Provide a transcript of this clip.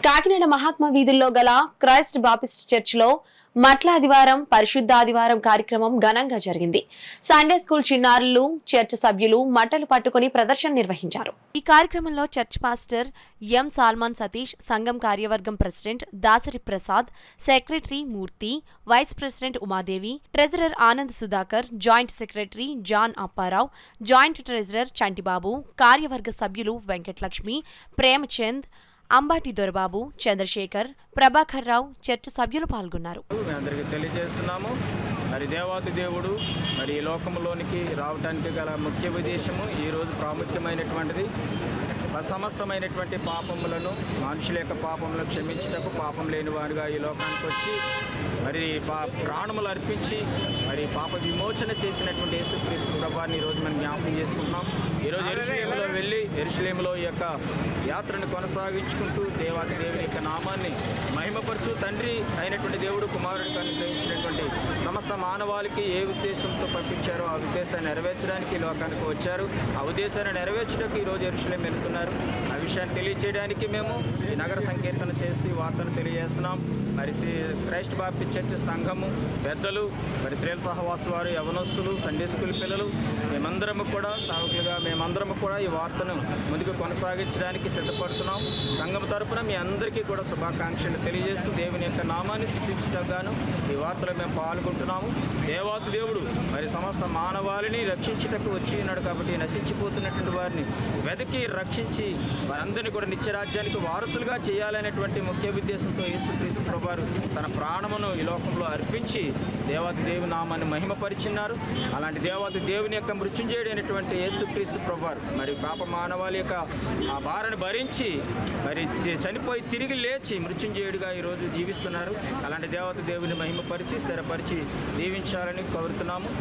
కాకినాడ మహాత్మా వీధుల్లో గల Christ Baptist చర్చిలో మట్ల ఆదివారం పరిశుద్ధ ఆదివారం కార్యక్రమం ఘనంగా జరిగింది. సండే స్కూల్ చిన్నారులు, చర్చ్ సభ్యులు మట్టలు పట్టుకుని ప్రదర్శన నిర్వహించారు. ఈ కార్యక్రమంలో church pastor M Solomon Satish, సంఘం కార్యవర్గం president Dasari Prasad, secretary Murthy, vice president Umadevi, treasurer Anand Sudhakar, joint secretary John Apparao, joint treasurer Chantibabu, కార్యవర్గ సభ్యులు వెంకటలక్ష్మి, ప్రేమచంద్, అంబాటి దొరబాబు, చంద్రశేఖర్, ప్రభాకర్ రావు, చర్చ సభ్యులు పాల్గొన్నారు. అందరికీ తెలియజేస్తున్నాము. మరి దేవాతి దేవుడు మరి ఈ లోకంలోనికి రావడానికి గల ముఖ్య ఉద్దేశము ఈరోజు ప్రాముఖ్యమైనటువంటిది. సమస్తమైనటువంటి పాపములను, మనుషుల యొక్క పాపములను క్షమించుటకు పాపం లేని వారుగా ఈ లోకానికి వచ్చి మరి ప్రాణములు అర్పించి మరి పాప విమోచన చేసినటువంటి యేసుక్రీస్తు ప్రభువాన్ని ఈరోజు మనం జ్ఞాపకం చేసుకుంటున్నాం. ఈరోజు యెరూషలేములో వెళ్ళి యెరూషలేములో ఈ యొక్క యాత్రను కొనసాగించుకుంటూ దేవాతి దేవుని యొక్క నామాన్ని మహిమపరుచు తండ్రి అయినటువంటి దేవుడు కుమారుడికి అనుగ్రహించినటువంటి సమస్త మానవాళికి ఏ ఉద్దేశంతో పంపించారో ఆ ఉద్దేశాన్ని నెరవేర్చడానికి ఈ లోకానికి వచ్చారు. ఆ ఉద్దేశాన్ని నెరవేర్చడానికి ఈరోజు యెరూషలేం వెళ్తున్నారు. ఆ విషయాన్ని తెలియచేయడానికి మేము ఈ నగర సంకీర్తన చేస్తూ ఈ వార్తను తెలియజేస్తున్నాం. మరి క్రైస్ట్ బాప్టిస్ట్ చర్చ్ సంఘము పెద్దలు, మరి శ్రేల సహవాసుల వారు, యవనస్తులు, సండే స్కూల్ పిల్లలు, మేమందరము కూడా సావకులుగా మేమందరము కూడా ఈ వార్తను ముందుకు కొనసాగించడానికి సిద్ధపడుతున్నాం. సంఘం తరపున మీ అందరికీ కూడా శుభాకాంక్షలు తెలియజేస్తూ దేవుని యొక్క నామాన్ని స్తుతించటంగాను ఈ వార్తలో మేము పాల్గొంటున్నాము. దేవాతి దేవుడు మరి సమస్త మానవాళిని రక్షించుటకు వచ్చి ఉన్నాడు కాబట్టి నశించిపోతున్నటువంటి వారిని వెతికి రక్షించి వారందరినీ కూడా నిత్యరాజ్యానికి వారసులుగా చేయాలనేటువంటి ముఖ్య ఉద్దేశంతో యేసుక్రీస్తు ప్రభువారు తన ప్రాణమును ఈ లోకంలో అర్పించి దేవాతి దేవుని నామాన్ని మహిమపరిచినారు. అలాంటి దేవాతి దేవుని యొక్క మృత్యుంజయుడైనటువంటి యేసుక్రీస్తు ప్రభువారు మరి పాప మానవాళి యొక్క ఆ భారాన్ని భరించి మరి చనిపోయి తిరిగి లేచి మృత్యుంజయుడిగా ఈరోజు జీవిస్తున్నారు. అలాంటి దేవాతి దేవుని మహిమపరిచి స్థిరపరిచి దీవించాలని కోరుతున్నాము.